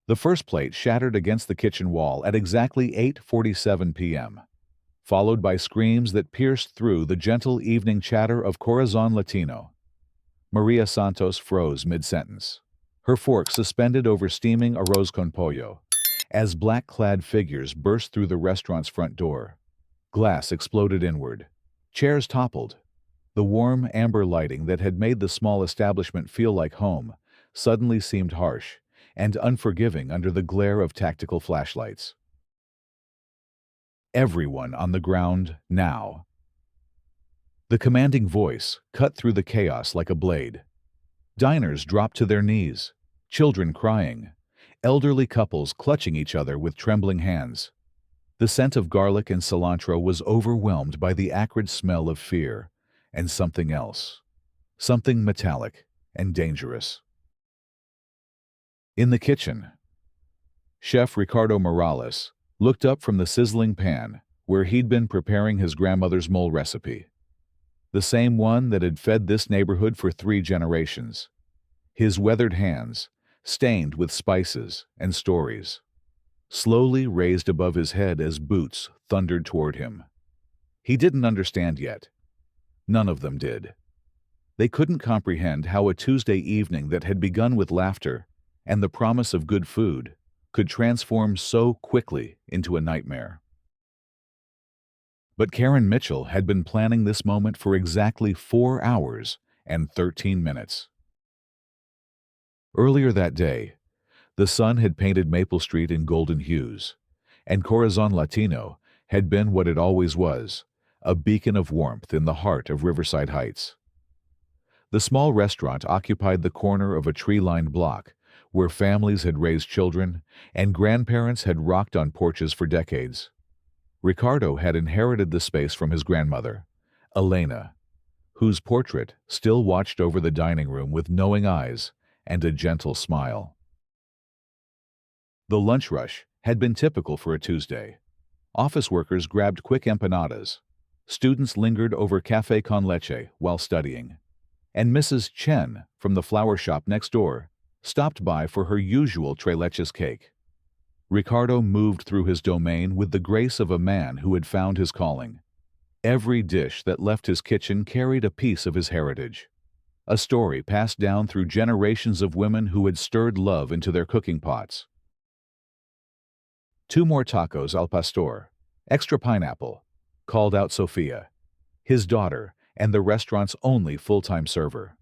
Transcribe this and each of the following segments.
The first plate shattered against the kitchen wall at exactly 8:47 p.m., followed by screams that pierced through the gentle evening chatter of Corazon Latino. Maria Santos froze mid-sentence, her fork suspended over steaming arroz con pollo, as black-clad figures burst through the restaurant's front door. Glass exploded inward. Chairs toppled. The warm, amber lighting that had made the small establishment feel like home suddenly seemed harsh and unforgiving under the glare of tactical flashlights. Everyone on the ground now. The commanding voice cut through the chaos like a blade. Diners dropped to their knees, children crying, elderly couples clutching each other with trembling hands. The scent of garlic and cilantro was overwhelmed by the acrid smell of fear and something else, something metallic and dangerous. In the kitchen, Chef Ricardo Morales looked up from the sizzling pan where he'd been preparing his grandmother's mole recipe, the same one that had fed this neighborhood for 3 generations. His weathered hands, stained with spices and stories, slowly raised above his head as boots thundered toward him. He didn't understand yet. None of them did. They couldn't comprehend how a Tuesday evening that had begun with laughter and the promise of good food could transform so quickly into a nightmare. But Karen Mitchell had been planning this moment for exactly 4 hours and 13 minutes. Earlier that day, the sun had painted Maple Street in golden hues, and Corazon Latino had been what it always was, a beacon of warmth in the heart of Riverside Heights. The small restaurant occupied the corner of a tree-lined block where families had raised children and grandparents had rocked on porches for decades. Ricardo had inherited the space from his grandmother, Elena, whose portrait still watched over the dining room with knowing eyes and a gentle smile. The lunch rush had been typical for a Tuesday. Office workers grabbed quick empanadas, students lingered over café con leche while studying, and Mrs. Chen from the flower shop next door stopped by for her usual tres leches cake. Ricardo moved through his domain with the grace of a man who had found his calling. Every dish that left his kitchen carried a piece of his heritage, a story passed down through generations of women who had stirred love into their cooking pots. 2 more tacos al pastor, extra pineapple, called out Sophia, his daughter and the restaurant's only full-time server.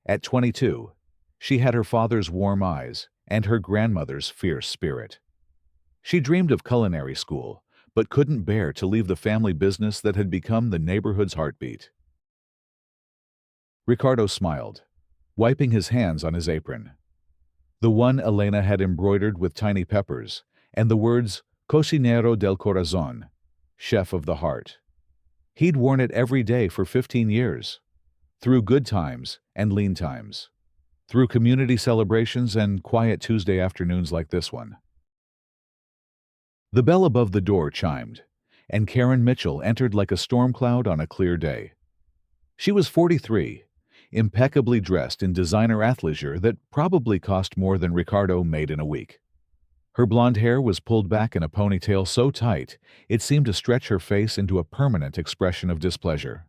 At 22, she had her father's warm eyes and her grandmother's fierce spirit. She dreamed of culinary school, but couldn't bear to leave the family business that had become the neighborhood's heartbeat. Ricardo smiled, wiping his hands on his apron. The one Elena had embroidered with tiny peppers and the words Cocinero del Corazón, chef of the heart. He'd worn it every day for 15 years, through good times and lean times, through community celebrations and quiet Tuesday afternoons like this one. The bell above the door chimed, and Karen Mitchell entered like a storm cloud on a clear day. She was 43, impeccably dressed in designer athleisure that probably cost more than Ricardo made in a week. Her blonde hair was pulled back in a ponytail so tight it seemed to stretch her face into a permanent expression of displeasure.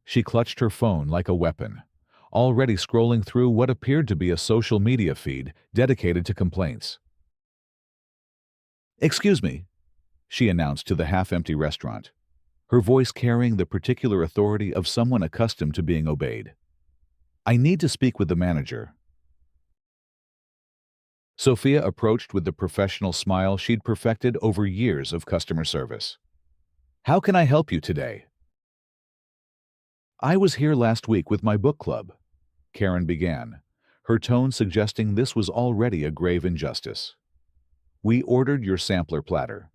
She clutched her phone like a weapon, already scrolling through what appeared to be a social media feed dedicated to complaints. "Excuse me," she announced to the half-empty restaurant, her voice carrying the particular authority of someone accustomed to being obeyed. "I need to speak with the manager." Sophia approached with the professional smile she'd perfected over years of customer service. "How can I help you today?" "I was here last week with my book club," Karen began, her tone suggesting this was already a grave injustice. "We ordered your sampler platter,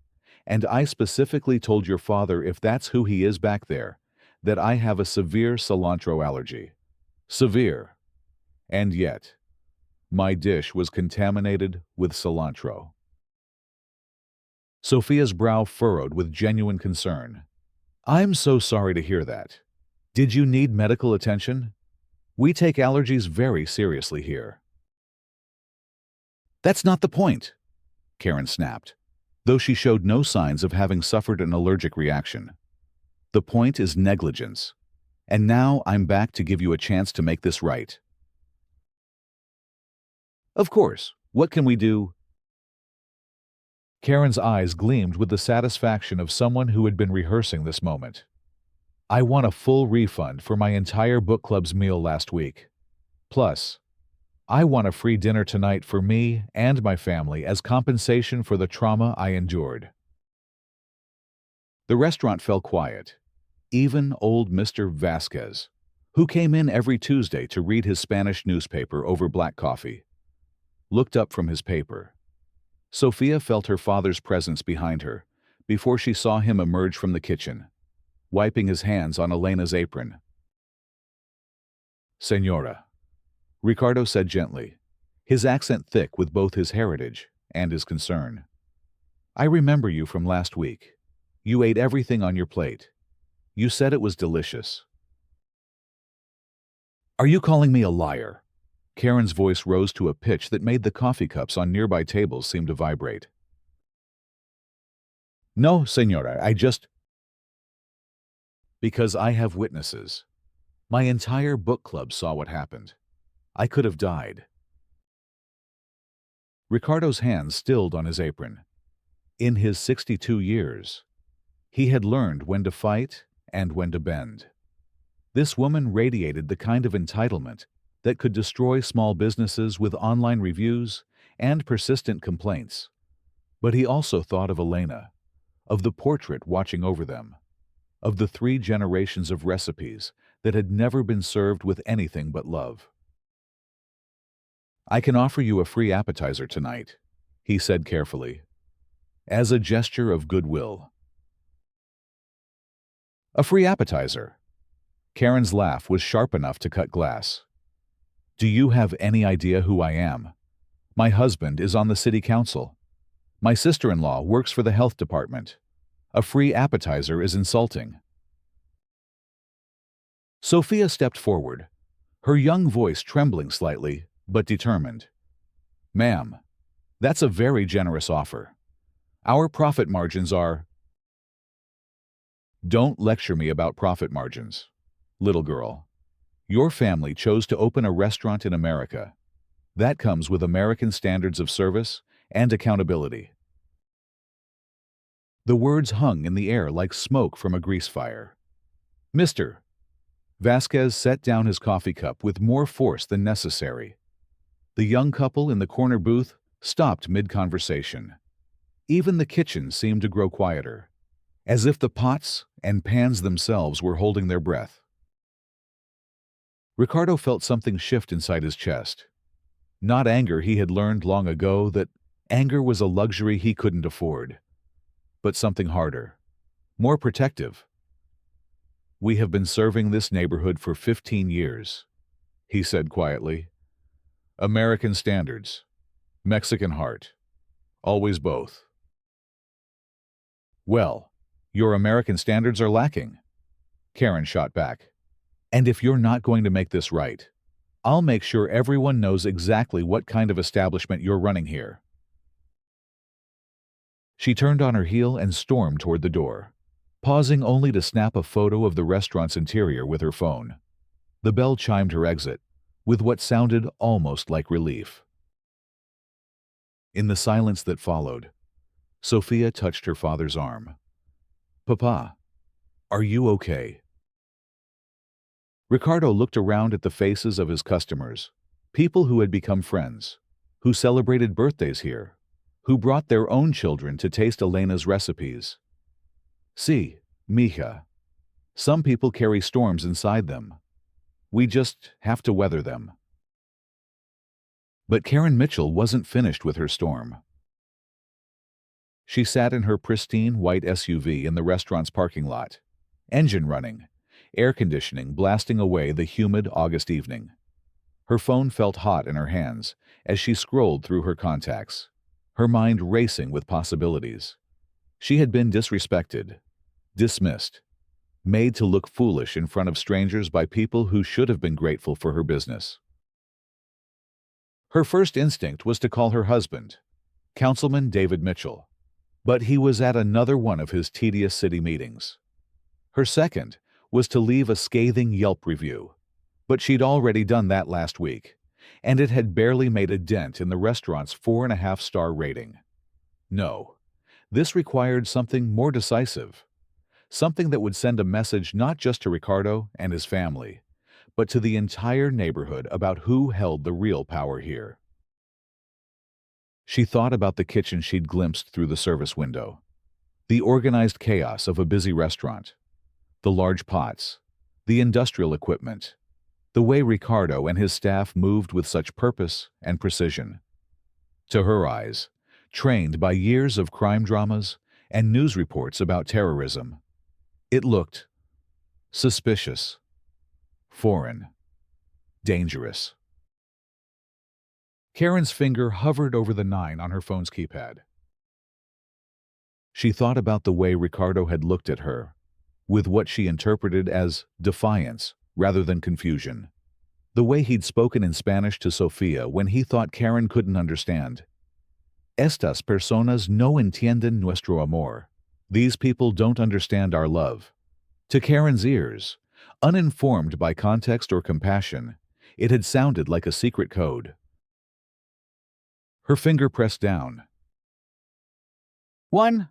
and I specifically told your father, if that's who he is back there, that I have a severe cilantro allergy. Severe. And yet, my dish was contaminated with cilantro." Sophia's brow furrowed with genuine concern. "I'm so sorry to hear that. Did you need medical attention? We take allergies very seriously here." That's not the point, Karen snapped, though she showed no signs of having suffered an allergic reaction. The point is negligence. And now I'm back to give you a chance to make this right. Of course, what can we do? Karen's eyes gleamed with the satisfaction of someone who had been rehearsing this moment. I want a full refund for my entire book club's meal last week. Plus, I want a free dinner tonight for me and my family as compensation for the trauma I endured. The restaurant fell quiet. Even old Mr. Vasquez, who came in every Tuesday to read his Spanish newspaper over black coffee, looked up from his paper. Sophia felt her father's presence behind her before she saw him emerge from the kitchen, wiping his hands on Elena's apron. Señora, Ricardo said gently, his accent thick with both his heritage and his concern. I remember you from last week. You ate everything on your plate. You said it was delicious. Are you calling me a liar? Karen's voice rose to a pitch that made the coffee cups on nearby tables seem to vibrate. No, señora, Because I have witnesses. My entire book club saw what happened. I could have died. Ricardo's hands stilled on his apron. In his 62 years, he had learned when to fight and when to bend. This woman radiated the kind of entitlement that could destroy small businesses with online reviews and persistent complaints. But he also thought of Elena, of the portrait watching over them, of the 3 generations of recipes that had never been served with anything but love. I can offer you a free appetizer tonight, he said carefully, as a gesture of goodwill. A free appetizer. Karen's laugh was sharp enough to cut glass. Do you have any idea who I am? My husband is on the city council. My sister-in-law works for the health department. A free appetizer is insulting. Sophia stepped forward, her young voice trembling slightly, but determined. Ma'am, that's a very generous offer. Our profit margins are... Don't lecture me about profit margins, little girl. Your family chose to open a restaurant in America. That comes with American standards of service and accountability. The words hung in the air like smoke from a grease fire. Mr. Vasquez set down his coffee cup with more force than necessary. The young couple in the corner booth stopped mid-conversation. Even the kitchen seemed to grow quieter, as if the pots and pans themselves were holding their breath. Ricardo felt something shift inside his chest. Not anger. He had learned long ago that anger was a luxury he couldn't afford, but something harder, more protective. We have been serving this neighborhood for 15 years, he said quietly. American standards, Mexican heart, always both. Well, your American standards are lacking, Karen shot back. And if you're not going to make this right, I'll make sure everyone knows exactly what kind of establishment you're running here. She turned on her heel and stormed toward the door, pausing only to snap a photo of the restaurant's interior with her phone. The bell chimed her exit, with what sounded almost like relief. In the silence that followed, Sophia touched her father's arm. Papa, are you okay? Ricardo looked around at the faces of his customers, people who had become friends, who celebrated birthdays here, who brought their own children to taste Elena's recipes. See, mija, some people carry storms inside them. We just have to weather them. But Karen Mitchell wasn't finished with her storm. She sat in her pristine white SUV in the restaurant's parking lot, engine running, air conditioning blasting away the humid August evening. Her phone felt hot in her hands as she scrolled through her contacts, her mind racing with possibilities. She had been disrespected, dismissed, made to look foolish in front of strangers by people who should have been grateful for her business. Her first instinct was to call her husband, Councilman David Mitchell, but he was at another one of his tedious city meetings. Her second was to leave a scathing Yelp review, but she'd already done that last week, and it had barely made a dent in the restaurant's 4.5-star rating. No, this required something more decisive, something that would send a message not just to Ricardo and his family, but to the entire neighborhood about who held the real power here. She thought about the kitchen she'd glimpsed through the service window, the organized chaos of a busy restaurant, the large pots, the industrial equipment, the way Ricardo and his staff moved with such purpose and precision. To her eyes, trained by years of crime dramas and news reports about terrorism, it looked suspicious, foreign, dangerous. Karen's finger hovered over the 9 on her phone's keypad. She thought about the way Ricardo had looked at her, with what she interpreted as defiance rather than confusion. The way he'd spoken in Spanish to Sofia when he thought Karen couldn't understand. Estas personas no entienden nuestro amor. These people don't understand our love. To Karen's ears, uninformed by context or compassion, it had sounded like a secret code. Her finger pressed down. 1.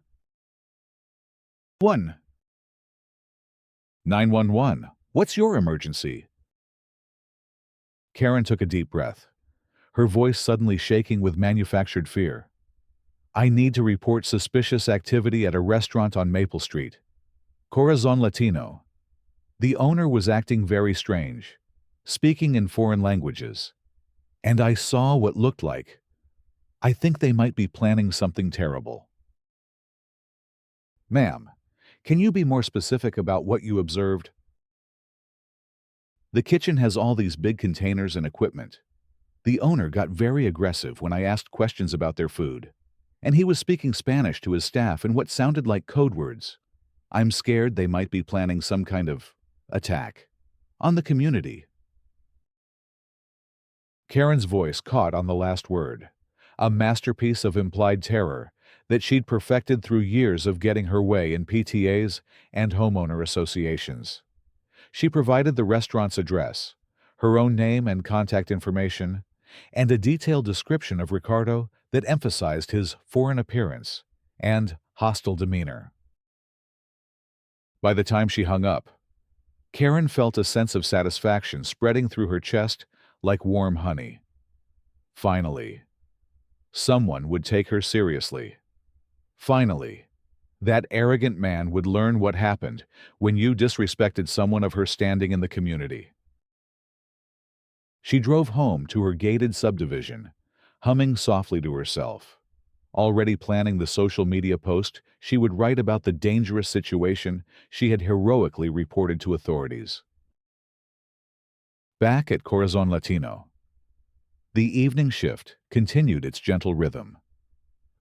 911. What's your emergency? Karen took a deep breath, her voice suddenly shaking with manufactured fear. I need to report suspicious activity at a restaurant on Maple Street. Corazon Latino. The owner was acting very strange, speaking in foreign languages. And I saw what looked like. I think they might be planning something terrible. Ma'am, can you be more specific about what you observed? The kitchen has all these big containers and equipment. The owner got very aggressive when I asked questions about their food, and he was speaking Spanish to his staff in what sounded like code words. I'm scared they might be planning some kind of attack on the community. Karen's voice caught on the last word, a masterpiece of implied terror that she'd perfected through years of getting her way in PTAs and homeowner associations. She provided the restaurant's address, her own name and contact information, and a detailed description of Ricardo that emphasized his foreign appearance and hostile demeanor. By the time she hung up, Karen felt a sense of satisfaction spreading through her chest like warm honey. Finally, someone would take her seriously. Finally, that arrogant man would learn what happened when you disrespected someone of her standing in the community. She drove home to her gated subdivision, humming softly to herself, already planning the social media post she would write about the dangerous situation she had heroically reported to authorities. Back at Corazon Latino, the evening shift continued its gentle rhythm.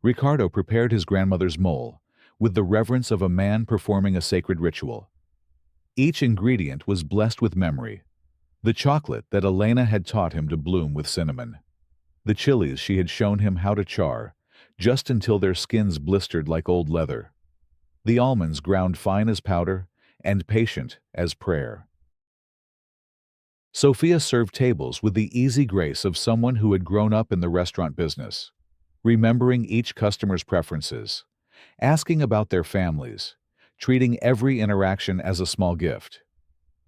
Ricardo prepared his grandmother's mole with the reverence of a man performing a sacred ritual. Each ingredient was blessed with memory, the chocolate that Elena had taught him to bloom with cinnamon, the chilies she had shown him how to char, just until their skins blistered like old leather, the almonds ground fine as powder and patient as prayer. Sofia served tables with the easy grace of someone who had grown up in the restaurant business, remembering each customer's preferences, asking about their families, treating every interaction as a small gift.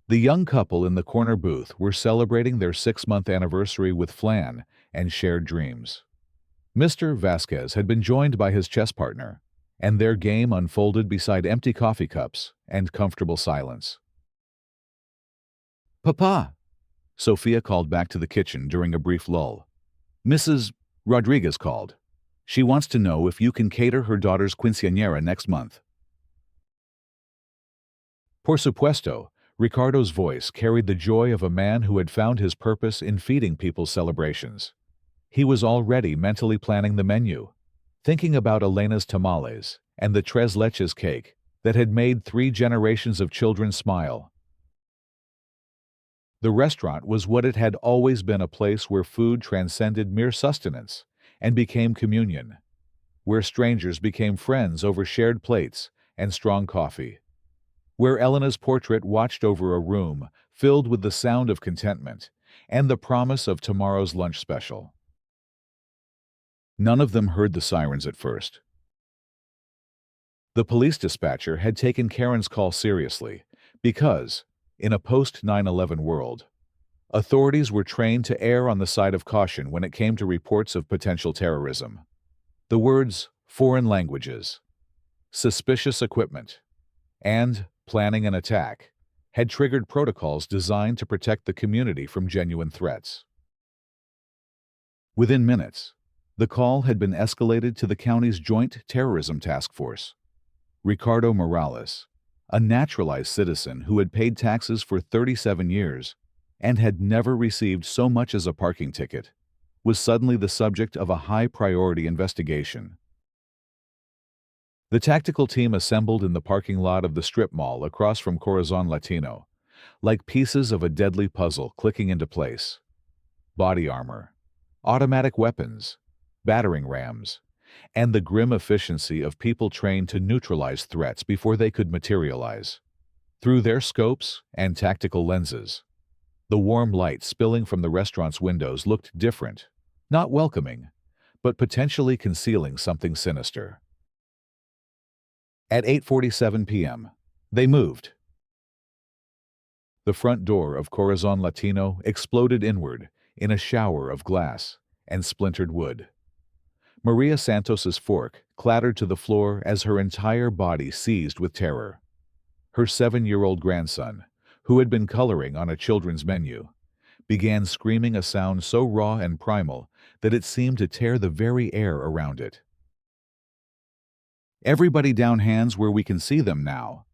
The young couple in the corner booth were celebrating their 6-month anniversary with flan and shared dreams. Mr. Vasquez had been joined by his chess partner, and their game unfolded beside empty coffee cups and comfortable silence. "Papa," Sofia called back to the kitchen during a brief lull. "Mrs. Rodriguez called. She wants to know if you can cater her daughter's quinceañera next month." Por supuesto, Ricardo's voice carried the joy of a man who had found his purpose in feeding people's celebrations. He was already mentally planning the menu, thinking about Elena's tamales and the tres leches cake that had made 3 generations of children smile. The restaurant was what it had always been, a place where food transcended mere sustenance and became communion, where strangers became friends over shared plates and strong coffee, where Elena's portrait watched over a room filled with the sound of contentment and the promise of tomorrow's lunch special. None of them heard the sirens at first. The police dispatcher had taken Karen's call seriously because, in a post-9/11 world, authorities were trained to err on the side of caution when it came to reports of potential terrorism. The words "foreign languages," "suspicious equipment," and "planning an attack" had triggered protocols designed to protect the community from genuine threats. Within minutes, the call had been escalated to the county's Joint Terrorism Task Force. Ricardo Morales, a naturalized citizen who had paid taxes for 37 years and had never received so much as a parking ticket, was suddenly the subject of a high-priority investigation. The tactical team assembled in the parking lot of the strip mall across from Corazon Latino, like pieces of a deadly puzzle clicking into place. Body armor, automatic weapons, battering rams, and the grim efficiency of people trained to neutralize threats before they could materialize. Through their scopes and tactical lenses, the warm light spilling from the restaurant's windows looked different, not welcoming, but potentially concealing something sinister. At 8:47 p.m., they moved. The front door of Corazon Latino exploded inward in a shower of glass and splintered wood. Maria Santos's fork clattered to the floor as her entire body seized with terror. Her 7-year-old grandson, who had been coloring on a children's menu, began screaming a sound so raw and primal that it seemed to tear the very air around it. "Everybody down, hands where we can see them now."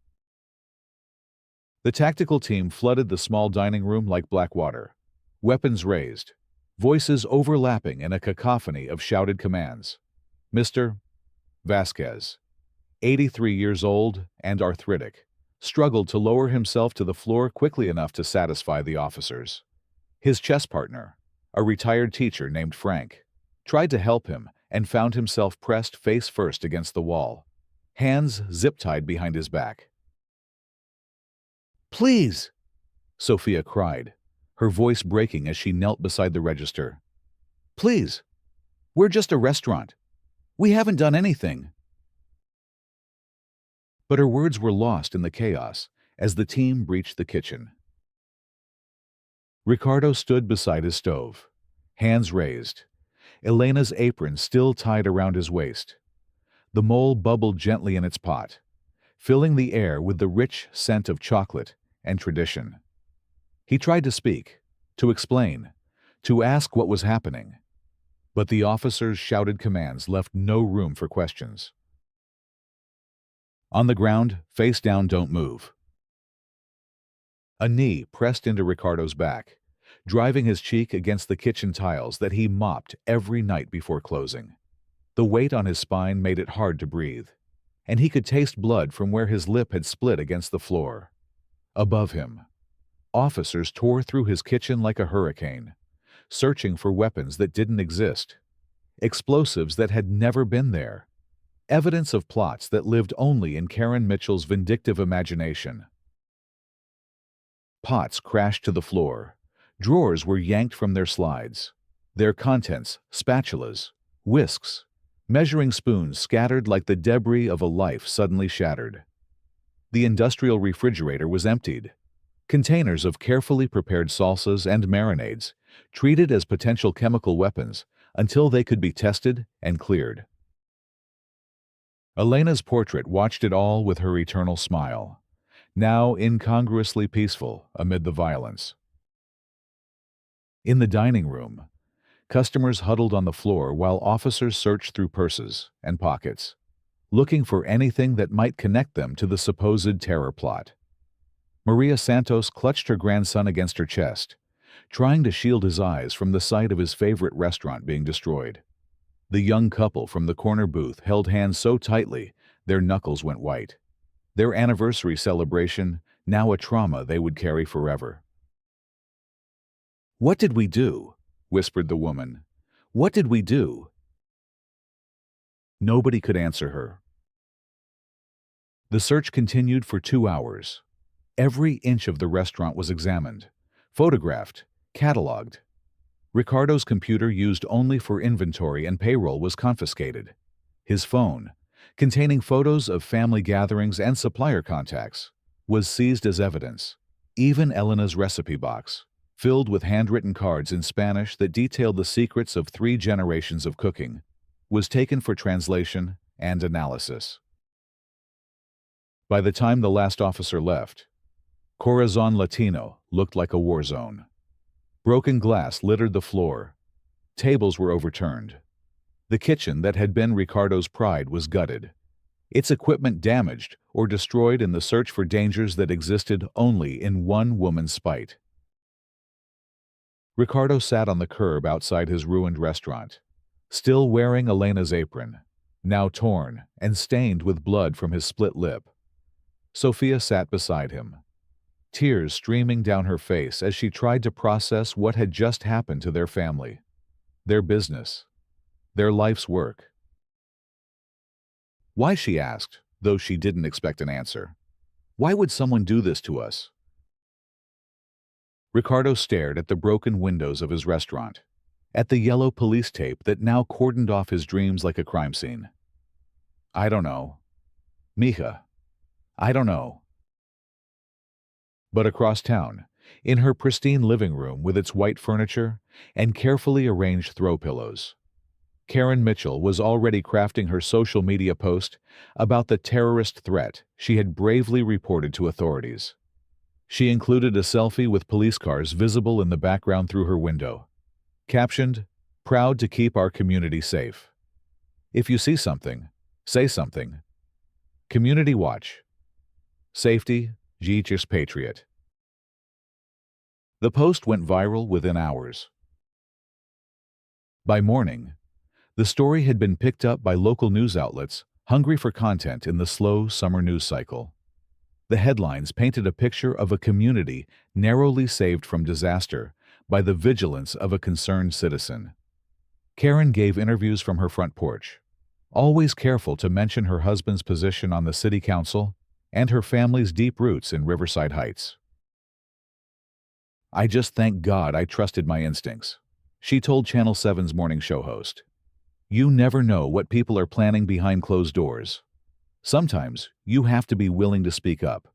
The tactical team flooded the small dining room like black water, weapons raised, voices overlapping in a cacophony of shouted commands. Mr. Vasquez, 83 years old and arthritic, struggled to lower himself to the floor quickly enough to satisfy the officers. His chess partner, a retired teacher named Frank, tried to help him and found himself pressed face first against the wall, hands zip-tied behind his back. "Please!" Sophia cried, her voice breaking as she knelt beside the register. "Please! We're just a restaurant. We haven't done anything." But her words were lost in the chaos as the team breached the kitchen. Ricardo stood beside his stove, hands raised, Elena's apron still tied around his waist. The mole bubbled gently in its pot, filling the air with the rich scent of chocolate and tradition. He tried to speak, to explain, to ask what was happening, but the officers' shouted commands left no room for questions. On the ground, face down, don't move. A knee pressed into Ricardo's back, driving his cheek against the kitchen tiles that he mopped every night before closing. The weight on his spine made it hard to breathe, and he could taste blood from where his lip had split against the floor. Above him, officers tore through his kitchen like a hurricane, searching for weapons that didn't exist, explosives that had never been there, evidence of plots that lived only in Karen Mitchell's vindictive imagination. Pots crashed to the floor, drawers were yanked from their slides, their contents, spatulas, whisks, measuring spoons scattered like the debris of a life suddenly shattered. The industrial refrigerator was emptied. Containers of carefully prepared salsas and marinades, treated as potential chemical weapons until they could be tested and cleared. Elena's portrait watched it all with her eternal smile, now incongruously peaceful amid the violence. In the dining room, customers huddled on the floor while officers searched through purses and pockets, looking for anything that might connect them to the supposed terror plot. Maria Santos clutched her grandson against her chest, trying to shield his eyes from the sight of his favorite restaurant being destroyed. The young couple from the corner booth held hands so tightly their knuckles went white. Their anniversary celebration, now a trauma they would carry forever. "What did we do?" whispered the woman. "What did we do?" Nobody could answer her. The search continued for 2 hours. Every inch of the restaurant was examined, photographed, catalogued. Ricardo's computer, used only for inventory and payroll, was confiscated. His phone, containing photos of family gatherings and supplier contacts, was seized as evidence. Even Elena's recipe box, filled with handwritten cards in Spanish that detailed the secrets of 3 generations of cooking, was taken for translation and analysis. By the time the last officer left, Corazon Latino looked like a war zone. Broken glass littered the floor. Tables were overturned. The kitchen that had been Ricardo's pride was gutted, its equipment damaged or destroyed in the search for dangers that existed only in one woman's spite. Ricardo sat on the curb outside his ruined restaurant, still wearing Elena's apron, now torn and stained with blood from his split lip. Sofia sat beside him, tears streaming down her face as she tried to process what had just happened to their family, their business, their life's work. "Why?" she asked, though she didn't expect an answer. "Why would someone do this to us?" Ricardo stared at the broken windows of his restaurant, at the yellow police tape that now cordoned off his dreams like a crime scene. "I don't know. Mija, I don't know." But across town, in her pristine living room with its white furniture and carefully arranged throw pillows, Karen Mitchell was already crafting her social media post about the terrorist threat she had bravely reported to authorities. She included a selfie with police cars visible in the background through her window, captioned, "Proud to keep our community safe. If you see something, say something. Community watch. Safety, Jeechers Patriot." The post went viral within hours. By morning, the story had been picked up by local news outlets hungry for content in the slow summer news cycle. The headlines painted a picture of a community narrowly saved from disaster by the vigilance of a concerned citizen. Karen gave interviews from her front porch, always careful to mention her husband's position on the city council and her family's deep roots in Riverside Heights. "I just thank God I trusted my instincts," she told Channel 7's morning show host. "You never know what people are planning behind closed doors. Sometimes you have to be willing to speak up,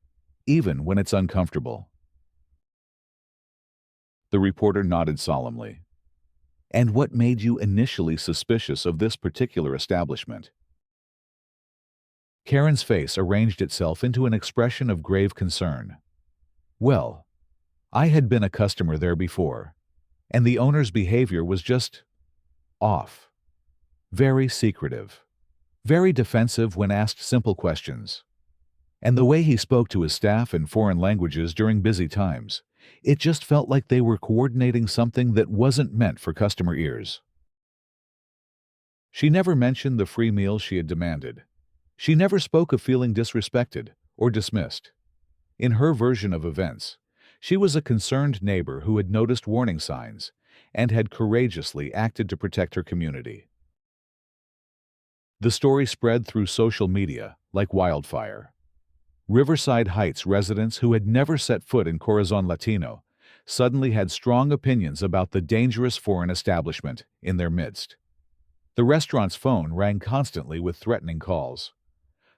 even when it's uncomfortable." The reporter nodded solemnly. "And what made you initially suspicious of this particular establishment?" Karen's face arranged itself into an expression of grave concern. "Well, I had been a customer there before, and the owner's behavior was just off. Very secretive, very defensive when asked simple questions. And the way he spoke to his staff in foreign languages during busy times, it just felt like they were coordinating something that wasn't meant for customer ears." She never mentioned the free meal she had demanded. She never spoke of feeling disrespected or dismissed. In her version of events, she was a concerned neighbor who had noticed warning signs and had courageously acted to protect her community. The story spread through social media like wildfire. Riverside Heights residents who had never set foot in Corazon Latino suddenly had strong opinions about the dangerous foreign establishment in their midst. The restaurant's phone rang constantly with threatening calls.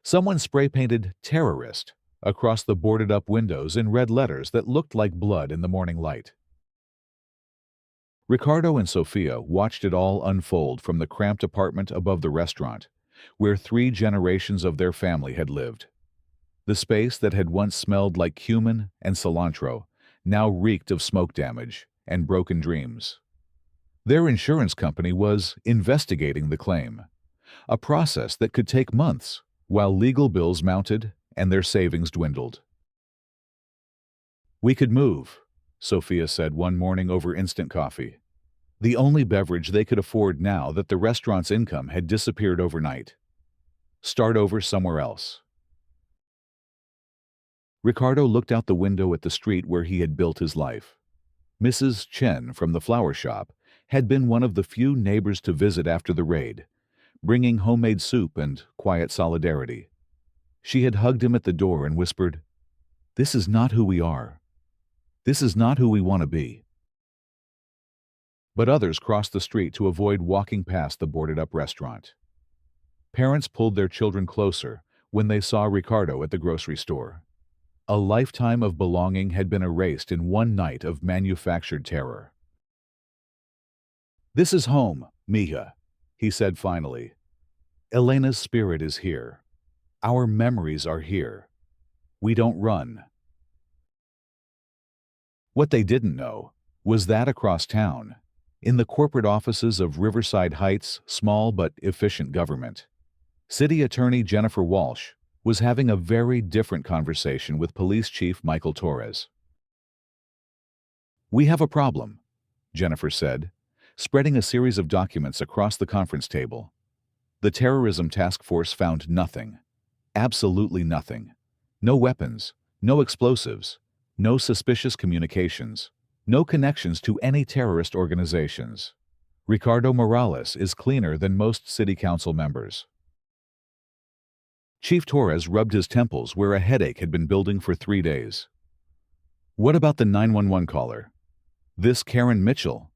Someone spray-painted "terrorist" across the boarded-up windows in red letters that looked like blood in the morning light. Ricardo and Sofia watched it all unfold from the cramped apartment above the restaurant, where 3 generations of their family had lived. The space that had once smelled like cumin and cilantro now reeked of smoke damage and broken dreams. Their insurance company was investigating the claim, a process that could take months while legal bills mounted and their savings dwindled. "We could move," Sofia said one morning over instant coffee, the only beverage they could afford now that the restaurant's income had disappeared overnight. "Start over somewhere else." Ricardo looked out the window at the street where he had built his life. Mrs. Chen from the flower shop had been one of the few neighbors to visit after the raid, bringing homemade soup and quiet solidarity. She had hugged him at the door and whispered, "This is not who we are. This is not who we want to be." But others crossed the street to avoid walking past the boarded-up restaurant. Parents pulled their children closer when they saw Ricardo at the grocery store. A lifetime of belonging had been erased in one night of manufactured terror. "This is home, Mija," he said finally. "Elena's spirit is here. Our memories are here. We don't run." What they didn't know was that across town, in the corporate offices of Riverside Heights' small but efficient government, City Attorney Jennifer Walsh was having a very different conversation with Police Chief Michael Torres. "We have a problem," Jennifer said, spreading a series of documents across the conference table. "The terrorism task force found nothing. Absolutely nothing. No weapons, no explosives, no suspicious communications, no connections to any terrorist organizations. Ricardo Morales is cleaner than most city council members." Chief Torres rubbed his temples where a headache had been building for 3 days. "What about the 911 caller? This Karen Mitchell?"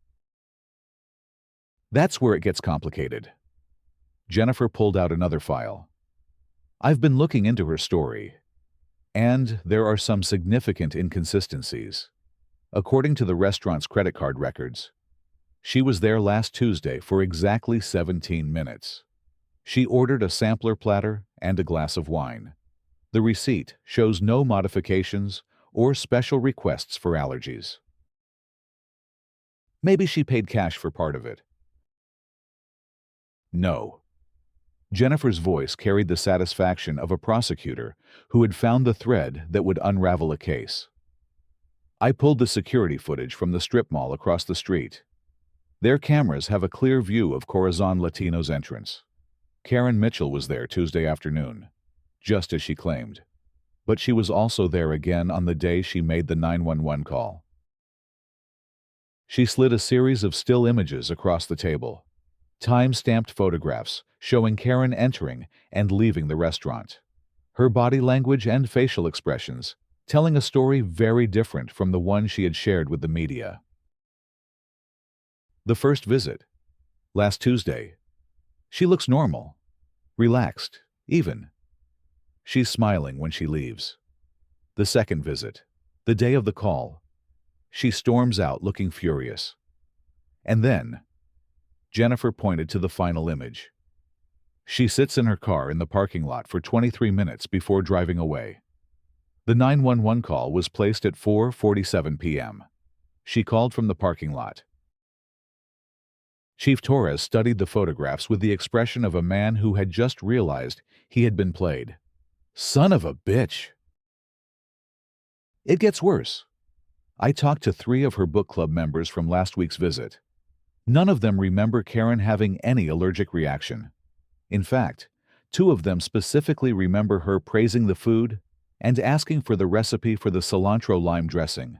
"That's where it gets complicated." Jennifer pulled out another file. "I've been looking into her story, and there are some significant inconsistencies. According to the restaurant's credit card records, she was there last Tuesday for exactly 17 minutes. She ordered a sampler platter and a glass of wine. The receipt shows no modifications or special requests for allergies. Maybe she paid cash for part of it." "No." Jennifer's voice carried the satisfaction of a prosecutor who had found the thread that would unravel a case. "I pulled the security footage from the strip mall across the street. Their cameras have a clear view of Corazon Latino's entrance. Karen Mitchell was there Tuesday afternoon, just as she claimed. But she was also there again on the day she made the 911 call." She slid a series of still images across the table, time-stamped photographs showing Karen entering and leaving the restaurant. Her body language and facial expressions telling a story very different from the one she had shared with the media. "The first visit, last Tuesday. She looks normal, relaxed, even. She's smiling when she leaves. The second visit, the day of the call. She storms out looking furious. And then," Jennifer pointed to the final image, "she sits in her car in the parking lot for 23 minutes before driving away. The 911 call was placed at 4:47 p.m. She called from the parking lot." Chief Torres studied the photographs with the expression of a man who had just realized he had been played. "Son of a bitch!" "It gets worse. I talked to 3 of her book club members from last week's visit. None of them remember Karen having any allergic reaction. In fact, 2 of them specifically remember her praising the food and asking for the recipe for the cilantro lime dressing."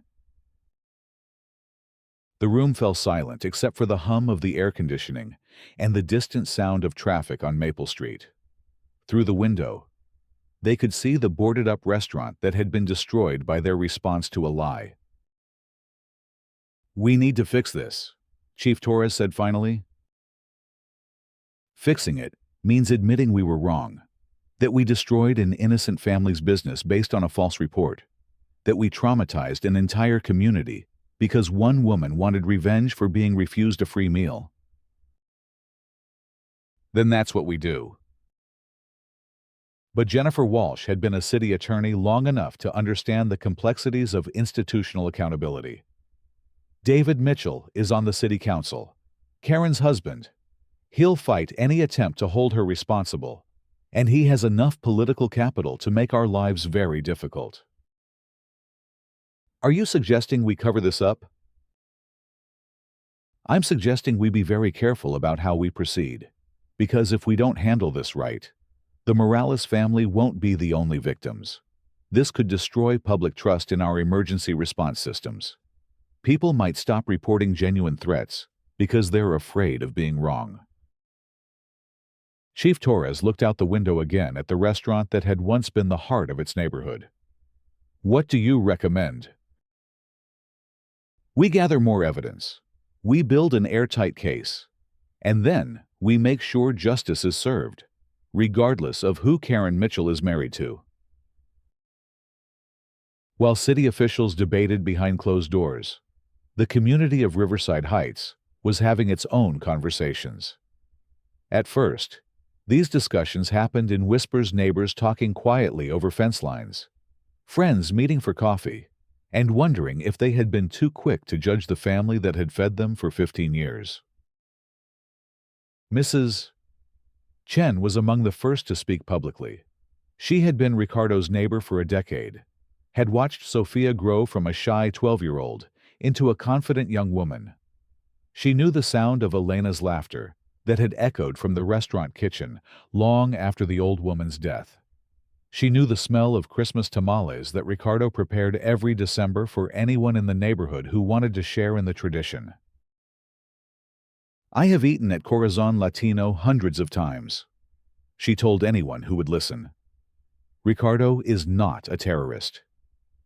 The room fell silent except for the hum of the air conditioning and the distant sound of traffic on Maple Street. Through the window, they could see the boarded-up restaurant that had been destroyed by their response to a lie. "We need to fix this," Chief Torres said finally. "Fixing it means admitting we were wrong, that we destroyed an innocent family's business based on a false report, that we traumatized an entire community because one woman wanted revenge for being refused a free meal. Then that's what we do." But Jennifer Walsh had been a city attorney long enough to understand the complexities of institutional accountability. David Mitchell is on the city council, Karen's husband. He'll fight any attempt to hold her responsible, and he has enough political capital to make our lives very difficult. "Are you suggesting we cover this up?" "I'm suggesting we be very careful about how we proceed, because if we don't handle this right, the Morales family won't be the only victims. This could destroy public trust in our emergency response systems. People might stop reporting genuine threats because they're afraid of being wrong. Chief Torres looked out the window again at the restaurant that had once been the heart of its neighborhood. "What do you recommend?" "We gather more evidence. We build an airtight case. And then we make sure justice is served, regardless of who Karen Mitchell is married to." While city officials debated behind closed doors, the community of Riverside Heights was having its own conversations. At first, these discussions happened in whispers, neighbors talking quietly over fence lines, friends meeting for coffee, and wondering if they had been too quick to judge the family that had fed them for 15 years. Mrs. Chen was among the first to speak publicly. She had been Ricardo's neighbor for a decade, had watched Sophia grow from a shy 12-year-old into a confident young woman. She knew the sound of Elena's laughter that had echoed from the restaurant kitchen long after the old woman's death. She knew the smell of Christmas tamales that Ricardo prepared every December for anyone in the neighborhood who wanted to share in the tradition. "I have eaten at Corazon Latino hundreds of times," she told anyone who would listen. "Ricardo is not a terrorist.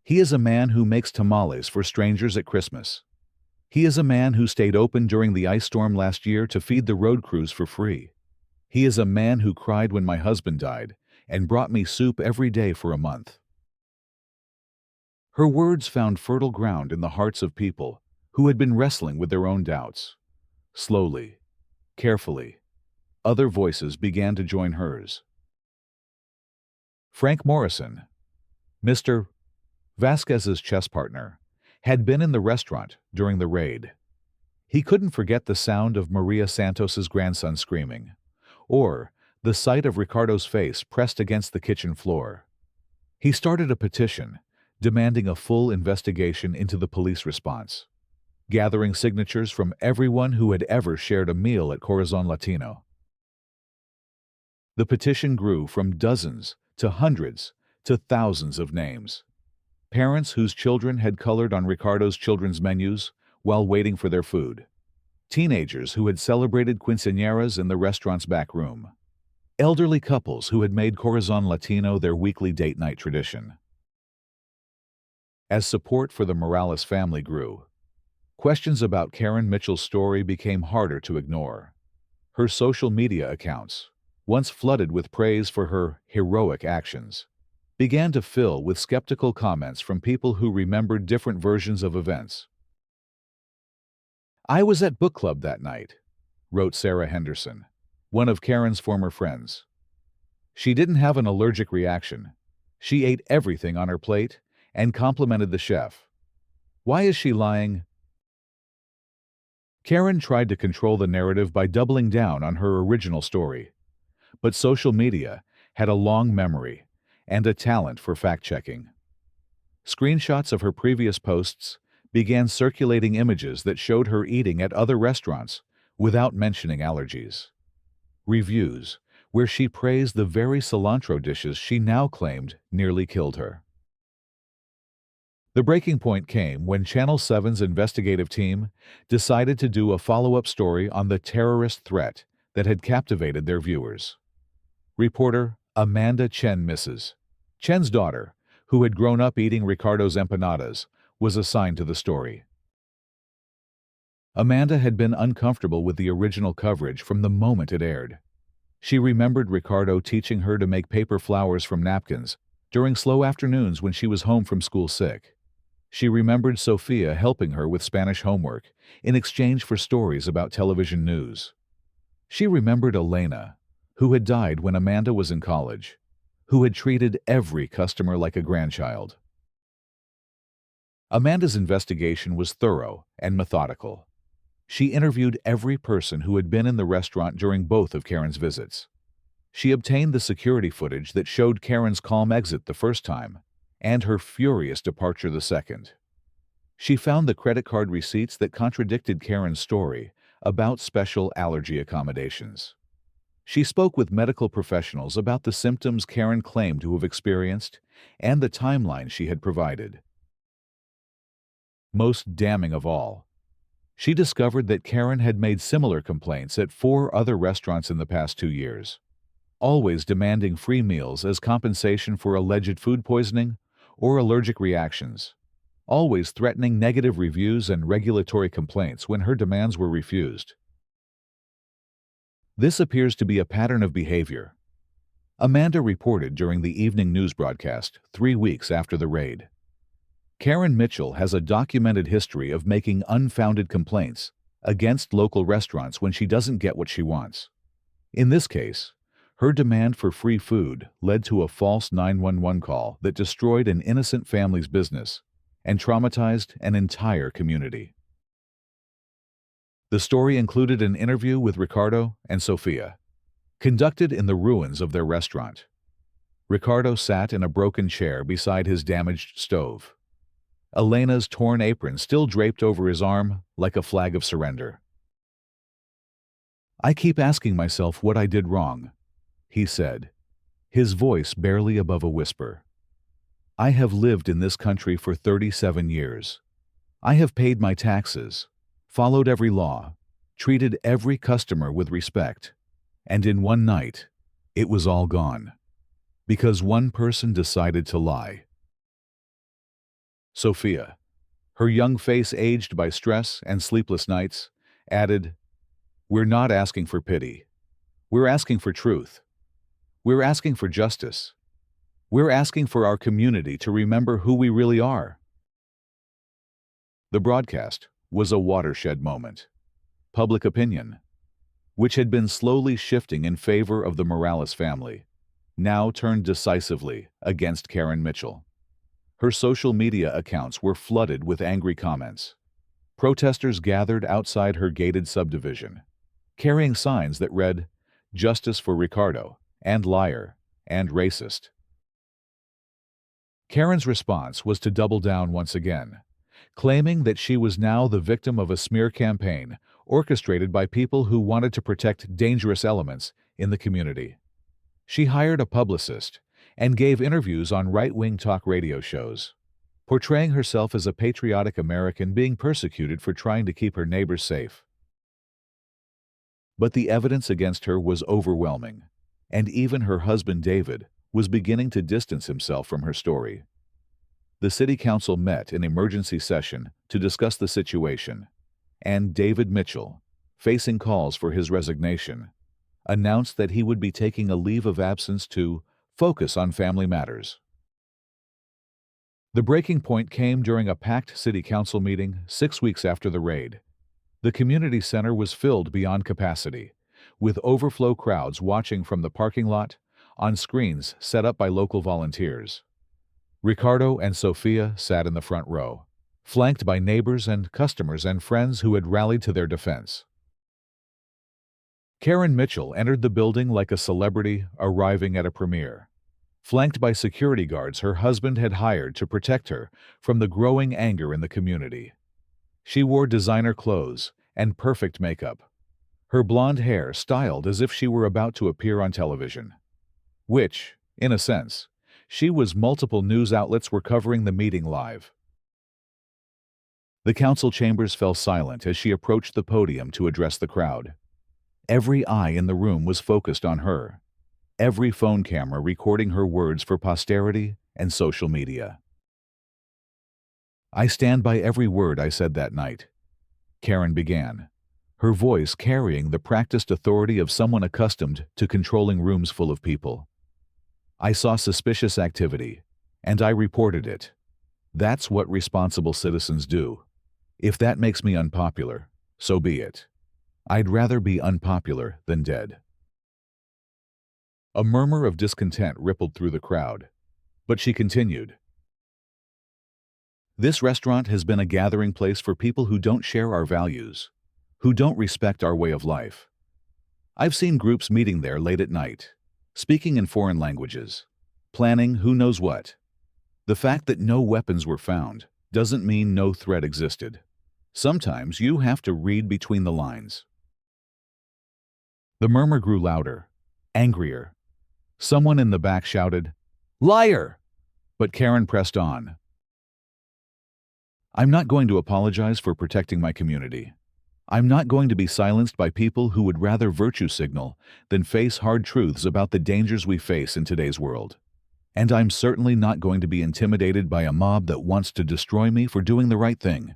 He is a man who makes tamales for strangers at Christmas. He is a man who stayed open during the ice storm last year to feed the road crews for free. He is a man who cried when my husband died and brought me soup every day for a month." Her words found fertile ground in the hearts of people who had been wrestling with their own doubts. Slowly, carefully, other voices began to join hers. Frank Morrison, Mr. Vasquez's chess partner, had been in the restaurant during the raid. He couldn't forget the sound of Maria Santos's grandson screaming, or the sight of Ricardo's face pressed against the kitchen floor. He started a petition demanding a full investigation into the police response, gathering signatures from everyone who had ever shared a meal at Corazon Latino. The petition grew from dozens to hundreds to thousands of names. Parents whose children had colored on Ricardo's children's menus while waiting for their food. Teenagers who had celebrated quinceañeras in the restaurant's back room. Elderly couples who had made Corazon Latino their weekly date night tradition. As support for the Morales family grew, questions about Karen Mitchell's story became harder to ignore. Her social media accounts, once flooded with praise for her heroic actions, began to fill with skeptical comments from people who remembered different versions of events. "I was at book club that night," wrote Sarah Henderson, one of Karen's former friends. "She didn't have an allergic reaction. She ate everything on her plate and complimented the chef. Why is she lying?" Karen tried to control the narrative by doubling down on her original story. But social media had a long memory and a talent for fact-checking. Screenshots of her previous posts began circulating images that showed her eating at other restaurants without mentioning allergies. Reviews where she praised the very cilantro dishes she now claimed nearly killed her. The breaking point came when Channel 7's investigative team decided to do a follow-up story on the terrorist threat that had captivated their viewers. Reporter Amanda Chen, Mrs. Chen's daughter, who had grown up eating Ricardo's empanadas, was assigned to the story. Amanda had been uncomfortable with the original coverage from the moment it aired. She remembered Ricardo teaching her to make paper flowers from napkins during slow afternoons when she was home from school sick. She remembered Sophia helping her with Spanish homework in exchange for stories about television news. She remembered Elena, who had died when Amanda was in college, who had treated every customer like a grandchild. Amanda's investigation was thorough and methodical. She interviewed every person who had been in the restaurant during both of Karen's visits. She obtained the security footage that showed Karen's calm exit the first time and her furious departure the second. She found the credit card receipts that contradicted Karen's story about special allergy accommodations. She spoke with medical professionals about the symptoms Karen claimed to have experienced and the timeline she had provided. Most damning of all, she discovered that Karen had made similar complaints at 4 other restaurants in the past 2 years, always demanding free meals as compensation for alleged food poisoning or allergic reactions, always threatening negative reviews and regulatory complaints when her demands were refused. This appears to be a pattern of behavior, Amanda reported during the evening news broadcast 3 weeks after the raid. Karen Mitchell has a documented history of making unfounded complaints against local restaurants when she doesn't get what she wants. In this case, her demand for free food led to a false 911 call that destroyed an innocent family's business and traumatized an entire community. The story included an interview with Ricardo and Sophia, conducted in the ruins of their restaurant. Ricardo sat in a broken chair beside his damaged stove, Elena's torn apron still draped over his arm like a flag of surrender. "I keep asking myself what I did wrong," he said, his voice barely above a whisper. "I have lived in this country for 37 years. I have paid my taxes, followed every law, treated every customer with respect. And in one night, it was all gone. Because one person decided to lie." Sophia, her young face aged by stress and sleepless nights, added, "We're not asking for pity. We're asking for truth. We're asking for justice. We're asking for our community to remember who we really are." The broadcast was a watershed moment. Public opinion, which had been slowly shifting in favor of the Morales family, now turned decisively against Karen Mitchell. Her social media accounts were flooded with angry comments. Protesters gathered outside her gated subdivision, carrying signs that read, "Justice for Ricardo," and "Liar," and "Racist." Karen's response was to double down once again, claiming that she was now the victim of a smear campaign orchestrated by people who wanted to protect dangerous elements in the community. She hired a publicist and gave interviews on right-wing talk radio shows, portraying herself as a patriotic American being persecuted for trying to keep her neighbors safe. But the evidence against her was overwhelming, and even her husband David was beginning to distance himself from her story. The city council met in emergency session to discuss the situation, and David Mitchell, facing calls for his resignation, announced that he would be taking a leave of absence to focus on family matters. The breaking point came during a packed city council meeting 6 weeks after the raid. The community center was filled beyond capacity, with overflow crowds watching from the parking lot on screens set up by local volunteers. Ricardo and Sophia sat in the front row, flanked by neighbors and customers and friends who had rallied to their defense. Karen Mitchell entered the building like a celebrity arriving at a premiere, flanked by security guards her husband had hired to protect her from the growing anger in the community. She wore designer clothes and perfect makeup, her blonde hair styled as if she were about to appear on television, which, in a sense, she was. Multiple news outlets were covering the meeting live. The council chambers fell silent as she approached the podium to address the crowd. Every eye in the room was focused on her, every phone camera recording her words for posterity and social media. "I stand by every word I said that night," Karen began, her voice carrying the practiced authority of someone accustomed to controlling rooms full of people. "I saw suspicious activity, and I reported it. That's what responsible citizens do. If that makes me unpopular, so be it. I'd rather be unpopular than dead." A murmur of discontent rippled through the crowd, but she continued. "This restaurant has been a gathering place for people who don't share our values, who don't respect our way of life. I've seen groups meeting there late at night, speaking in foreign languages, planning who knows what. The fact that no weapons were found doesn't mean no threat existed. Sometimes you have to read between the lines." The murmur grew louder, angrier. Someone in the back shouted, "Liar!" But Karen pressed on. I'm not going to apologize for protecting my community. I'm not going to be silenced by people who would rather virtue signal than face hard truths about the dangers we face in today's world. And I'm certainly not going to be intimidated by a mob that wants to destroy me for doing the right thing.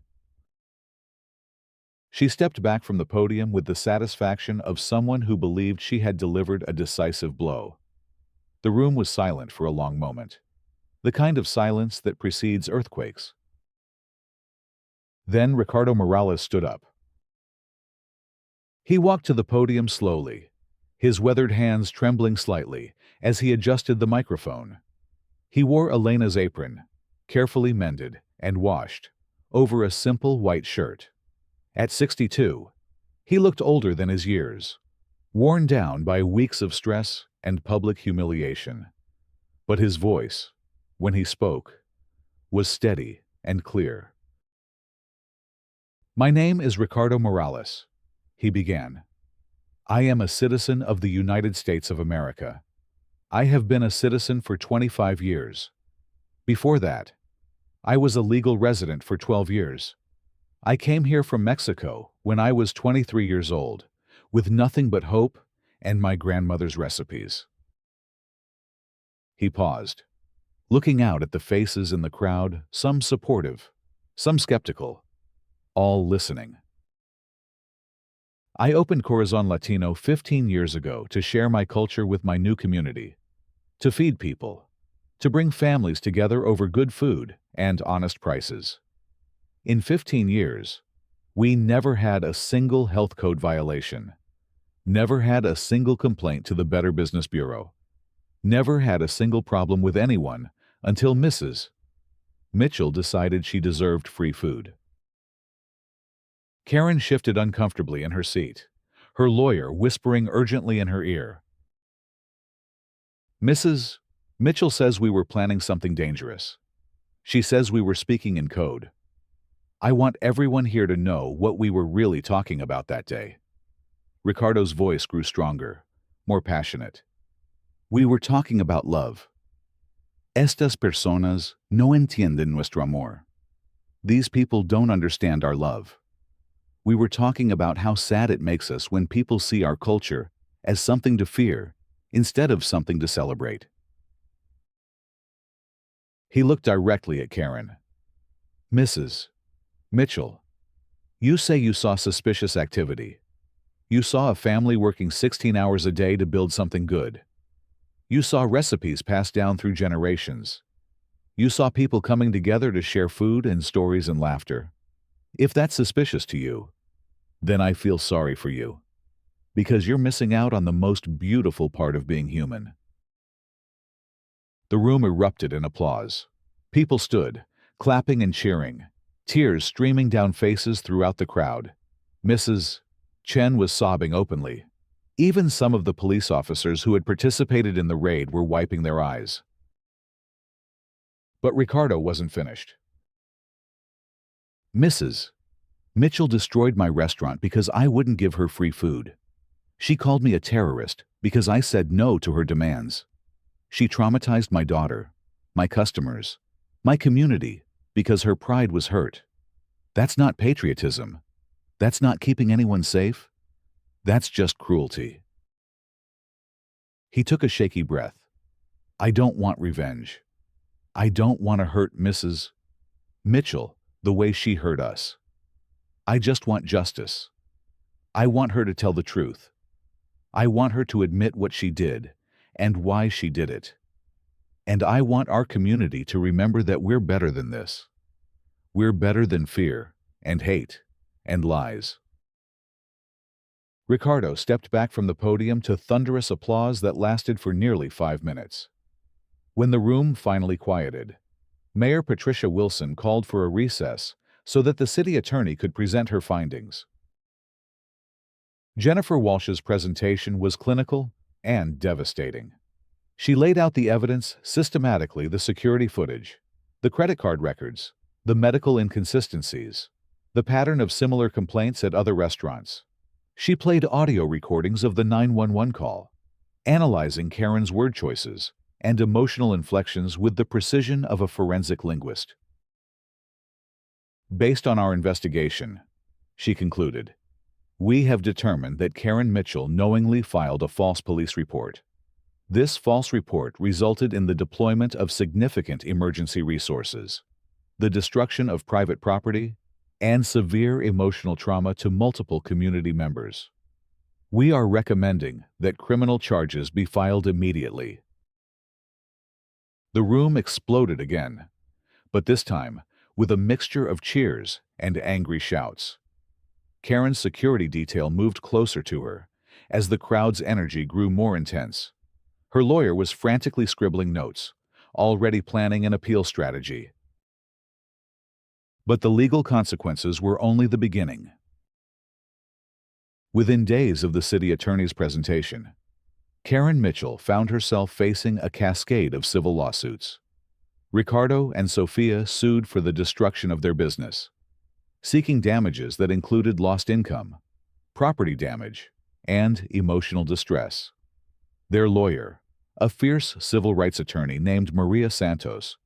She stepped back from the podium with the satisfaction of someone who believed she had delivered a decisive blow. The room was silent for a long moment, the kind of silence that precedes earthquakes. Then Ricardo Morales stood up. He walked to the podium slowly, his weathered hands trembling slightly as he adjusted the microphone. He wore Elena's apron, carefully mended and washed, over a simple white shirt. At 62, he looked older than his years, worn down by weeks of stress and public humiliation. But his voice, when he spoke, was steady and clear. "My name is Ricardo Morales," he began. "I am a citizen of the United States of America. I have been a citizen for 25 years. Before that, I was a legal resident for 12 years. I came here from Mexico when I was 23 years old, with nothing but hope and my grandmother's recipes." He paused, looking out at the faces in the crowd, some supportive, some skeptical, all listening. "I opened Corazon Latino 15 years ago to share my culture with my new community, to feed people, to bring families together over good food and honest prices. In 15 years, we never had a single health code violation, never had a single complaint to the Better Business Bureau, never had a single problem with anyone until Mrs. Mitchell decided she deserved free food." Karen shifted uncomfortably in her seat, her lawyer whispering urgently in her ear. "Mrs. Mitchell says we were planning something dangerous. She says we were speaking in code. I want everyone here to know what we were really talking about that day." Ricardo's voice grew stronger, more passionate. "We were talking about love. Estas personas no entienden nuestro amor. These people don't understand our love. We were talking about how sad it makes us when people see our culture as something to fear instead of something to celebrate." He looked directly at Karen. "Mrs. Mitchell, you say you saw suspicious activity. You saw a family working 16 hours a day to build something good. You saw recipes passed down through generations. You saw people coming together to share food and stories and laughter. If that's suspicious to you, then I feel sorry for you, because you're missing out on the most beautiful part of being human." The room erupted in applause. People stood, clapping and cheering, tears streaming down faces throughout the crowd. Mrs. Chen was sobbing openly. Even some of the police officers who had participated in the raid were wiping their eyes. But Ricardo wasn't finished. "Mrs. Mitchell destroyed my restaurant because I wouldn't give her free food. She called me a terrorist because I said no to her demands. She traumatized my daughter, my customers, my community, because her pride was hurt. That's not patriotism. That's not keeping anyone safe. That's just cruelty." He took a shaky breath. "I don't want revenge. I don't want to hurt Mrs. Mitchell the way she hurt us. I just want justice. I want her to tell the truth. I want her to admit what she did and why she did it. And I want our community to remember that we're better than this. We're better than fear and hate and lies." Ricardo stepped back from the podium to thunderous applause that lasted for nearly 5 minutes. When the room finally quieted, Mayor Patricia Wilson called for a recess so that the city attorney could present her findings. Jennifer Walsh's presentation was clinical and devastating. She laid out the evidence systematically: the security footage, the credit card records, the medical inconsistencies, the pattern of similar complaints at other restaurants. She played audio recordings of the 911 call, analyzing Karen's word choices and emotional inflections with the precision of a forensic linguist. Based on our investigation, she concluded, we have determined that Karen Mitchell knowingly filed a false police report. This false report resulted in the deployment of significant emergency resources, the destruction of private property, and severe emotional trauma to multiple community members. We are recommending that criminal charges be filed immediately. The room exploded again, but this time with a mixture of cheers and angry shouts. Karen's security detail moved closer to her as the crowd's energy grew more intense. Her lawyer was frantically scribbling notes, already planning an appeal strategy. But the legal consequences were only the beginning. Within days of the city attorney's presentation, Karen Mitchell found herself facing a cascade of civil lawsuits. Ricardo and Sophia sued for the destruction of their business, seeking damages that included lost income, property damage, and emotional distress. Their lawyer, a fierce civil rights attorney named Maria Santos,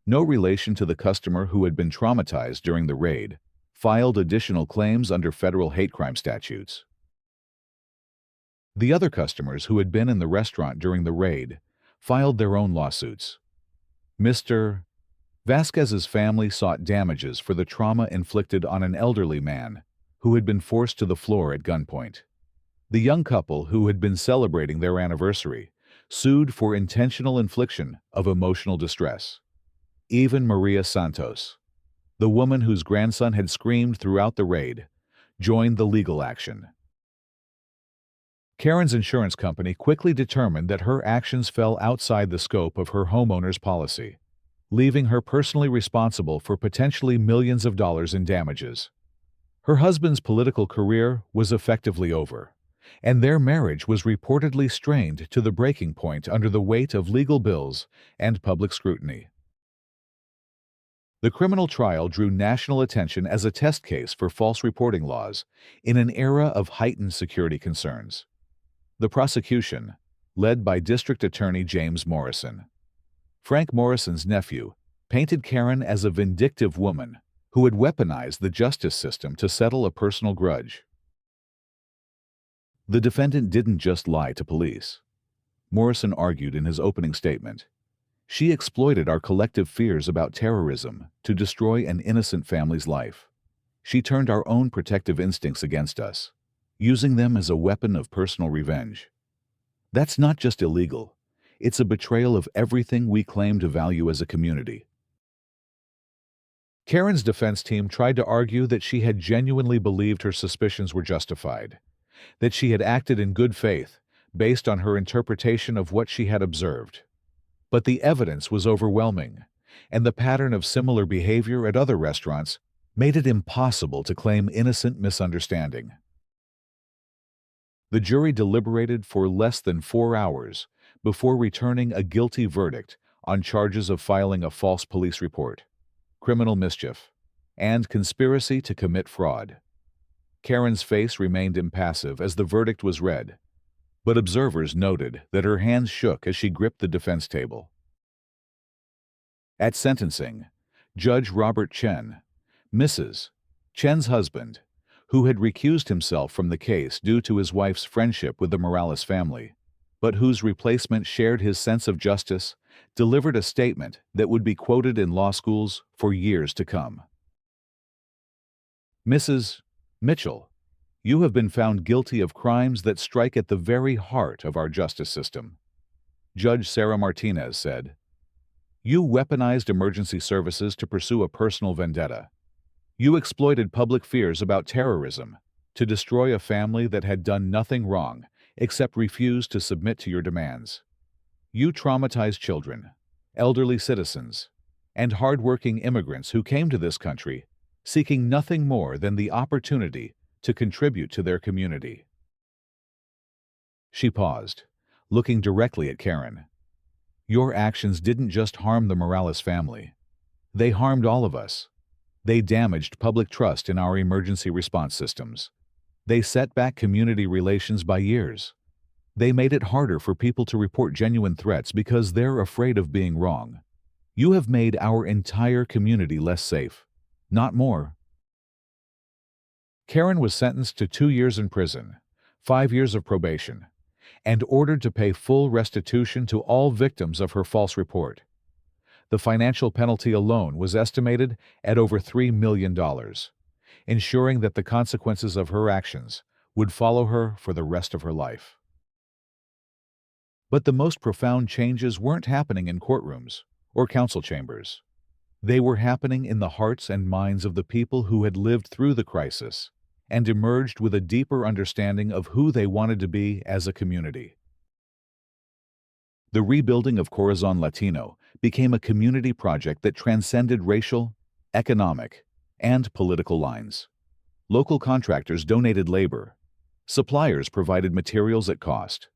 no relation to the customer who had been traumatized during the raid, filed additional claims under federal hate crime statutes. The other customers who had been in the restaurant during the raid filed their own lawsuits. Mr. Vasquez's family sought damages for the trauma inflicted on an elderly man who had been forced to the floor at gunpoint. The young couple who had been celebrating their anniversary sued for intentional infliction of emotional distress. Even Maria Santos, the woman whose grandson had screamed throughout the raid, joined the legal action. Karen's insurance company quickly determined that her actions fell outside the scope of her homeowner's policy, leaving her personally responsible for potentially millions of dollars in damages. Her husband's political career was effectively over, and their marriage was reportedly strained to the breaking point under the weight of legal bills and public scrutiny. The criminal trial drew national attention as a test case for false reporting laws in an era of heightened security concerns. The prosecution, led by District Attorney James Morrison, Frank Morrison's nephew, painted Karen as a vindictive woman who had weaponized the justice system to settle a personal grudge. The defendant didn't just lie to police. Morrison argued in his opening statement, she exploited our collective fears about terrorism to destroy an innocent family's life. She turned our own protective instincts against us, using them as a weapon of personal revenge. That's not just illegal, it's a betrayal of everything we claim to value as a community. Karen's defense team tried to argue that she had genuinely believed her suspicions were justified, that she had acted in good faith based on her interpretation of what she had observed. But the evidence was overwhelming, and the pattern of similar behavior at other restaurants made it impossible to claim innocent misunderstanding. The jury deliberated for less than 4 hours before returning a guilty verdict on charges of filing a false police report, criminal mischief, and conspiracy to commit fraud. Karen's face remained impassive as the verdict was read, but observers noted that her hands shook as she gripped the defense table. At sentencing, Judge Robert Chen, Mrs. Chen's husband, who had recused himself from the case due to his wife's friendship with the Morales family, but whose replacement shared his sense of justice, delivered a statement that would be quoted in law schools for years to come. Mrs. Mitchell, you have been found guilty of crimes that strike at the very heart of our justice system. Judge Sarah Martinez said, you weaponized emergency services to pursue a personal vendetta. You exploited public fears about terrorism to destroy a family that had done nothing wrong except refuse to submit to your demands. You traumatized children, elderly citizens, and hardworking immigrants who came to this country seeking nothing more than the opportunity to contribute to their community. She paused, looking directly at Karen. Your actions didn't just harm the Morales family. They harmed all of us. They damaged public trust in our emergency response systems. They set back community relations by years. They made it harder for people to report genuine threats because they're afraid of being wrong. You have made our entire community less safe, not more. Karen was sentenced to 2 years in prison, 5 years of probation, and ordered to pay full restitution to all victims of her false report. The financial penalty alone was estimated at over $3 million, ensuring that the consequences of her actions would follow her for the rest of her life. But the most profound changes weren't happening in courtrooms or council chambers. They were happening in the hearts and minds of the people who had lived through the crisis and emerged with a deeper understanding of who they wanted to be as a community. The rebuilding of Corazon Latino became a community project that transcended racial, economic, and political lines. Local contractors donated labor. Suppliers provided materials at cost.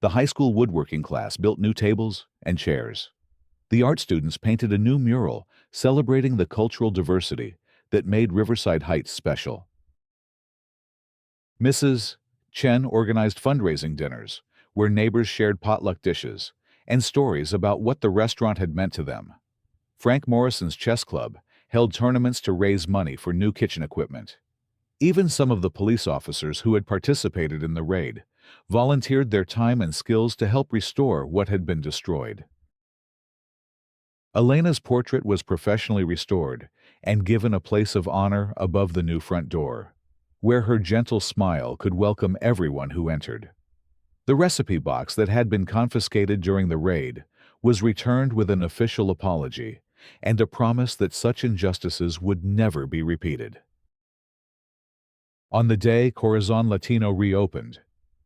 The high school woodworking class built new tables and chairs. The art students painted a new mural celebrating the cultural diversity that made Riverside Heights special. Mrs. Chen organized fundraising dinners where neighbors shared potluck dishes and stories about what the restaurant had meant to them. Frank Morrison's chess club held tournaments to raise money for new kitchen equipment. Even some of the police officers who had participated in the raid volunteered their time and skills to help restore what had been destroyed. Elena's portrait was professionally restored and given a place of honor above the new front door, where her gentle smile could welcome everyone who entered. The recipe box that had been confiscated during the raid was returned with an official apology and a promise that such injustices would never be repeated. On the day Corazon Latino reopened,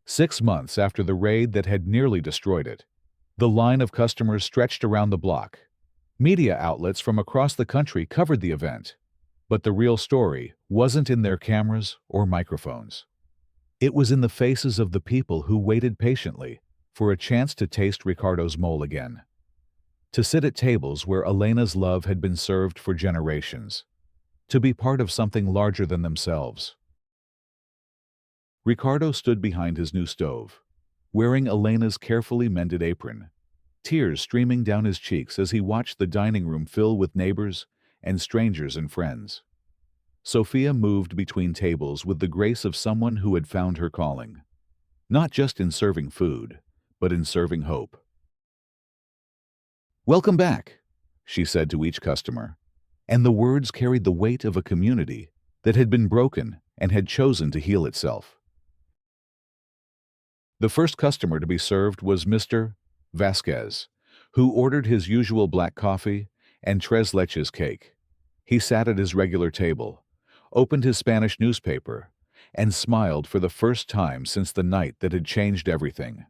6 months after the raid that had nearly destroyed it, the line of customers stretched around the block. Media outlets from across the country covered the event, but the real story wasn't in their cameras or microphones. It was in the faces of the people who waited patiently for a chance to taste Ricardo's mole again, to sit at tables where Elena's love had been served for generations, to be part of something larger than themselves. Ricardo stood behind his new stove, wearing Elena's carefully mended apron, tears streaming down his cheeks as he watched the dining room fill with neighbors and strangers and friends. Sophia moved between tables with the grace of someone who had found her calling, not just in serving food, but in serving hope. "Welcome back," she said to each customer, and the words carried the weight of a community that had been broken and had chosen to heal itself. The first customer to be served was Mr. Vasquez, who ordered his usual black coffee and tres leches cake. He sat at his regular table, opened his Spanish newspaper, and smiled for the first time since the night that had changed everything.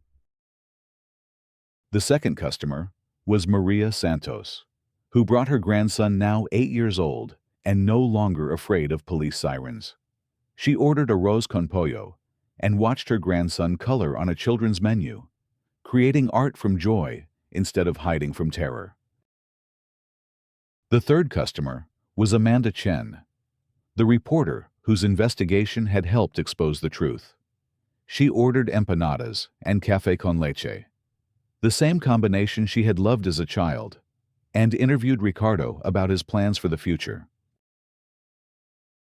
The second customer was Maria Santos, who brought her grandson, now 8 years old and no longer afraid of police sirens. She ordered arroz con pollo and watched her grandson color on a children's menu, creating art from joy instead of hiding from terror. The third customer was Amanda Chen, the reporter whose investigation had helped expose the truth. She ordered empanadas and café con leche, the same combination she had loved as a child, and interviewed Ricardo about his plans for the future.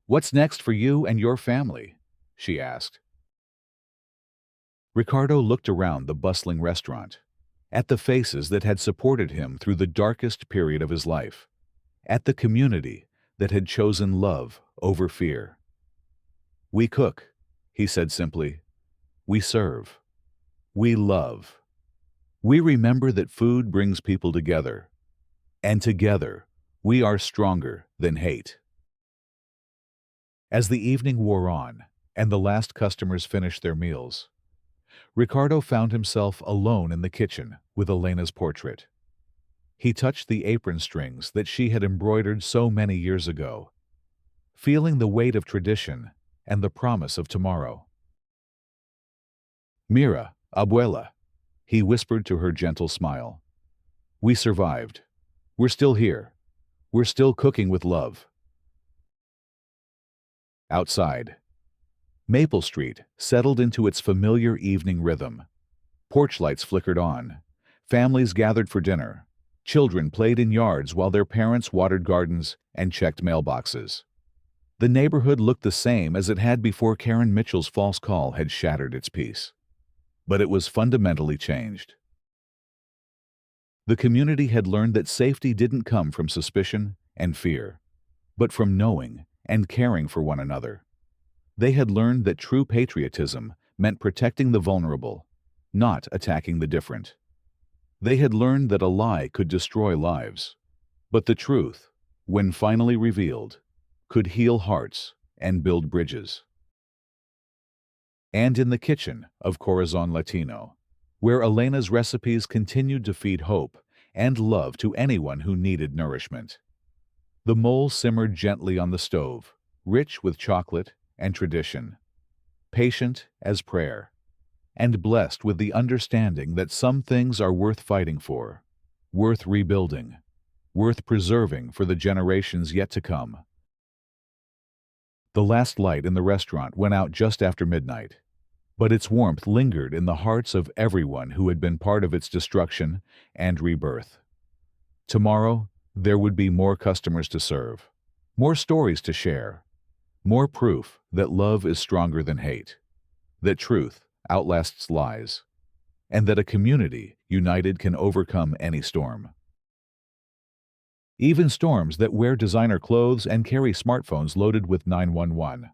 "What's next for you and your family?" she asked. Ricardo looked around the bustling restaurant, at the faces that had supported him through the darkest period of his life, at the community that had chosen love over fear. "We cook," he said simply. "We serve. We love. We remember that food brings people together, and together we are stronger than hate." As the evening wore on and the last customers finished their meals, Ricardo found himself alone in the kitchen with Elena's portrait. He touched the apron strings that she had embroidered so many years ago, feeling the weight of tradition and the promise of tomorrow. "Mira, abuela," he whispered to her gentle smile. "We survived. We're still here. We're still cooking with love." Outside, Maple Street settled into its familiar evening rhythm. Porch lights flickered on. Families gathered for dinner. Children played in yards while their parents watered gardens and checked mailboxes. The neighborhood looked the same as it had before Karen Mitchell's false call had shattered its peace. But it was fundamentally changed. The community had learned that safety didn't come from suspicion and fear, but from knowing and caring for one another. They had learned that true patriotism meant protecting the vulnerable, not attacking the different. They had learned that a lie could destroy lives, but the truth, when finally revealed, could heal hearts and build bridges. And in the kitchen of Corazon Latino, where Elena's recipes continued to feed hope and love to anyone who needed nourishment. The mole simmered gently on the stove, rich with chocolate and tradition, patient as prayer, and blessed with the understanding that some things are worth fighting for, worth rebuilding, worth preserving for the generations yet to come. The last light in the restaurant went out just after midnight, but its warmth lingered in the hearts of everyone who had been part of its destruction and rebirth. Tomorrow, there would be more customers to serve, more stories to share, more proof that love is stronger than hate, that truth outlasts lies, and that a community united can overcome any storm. Even storms that wear designer clothes and carry smartphones loaded with 911.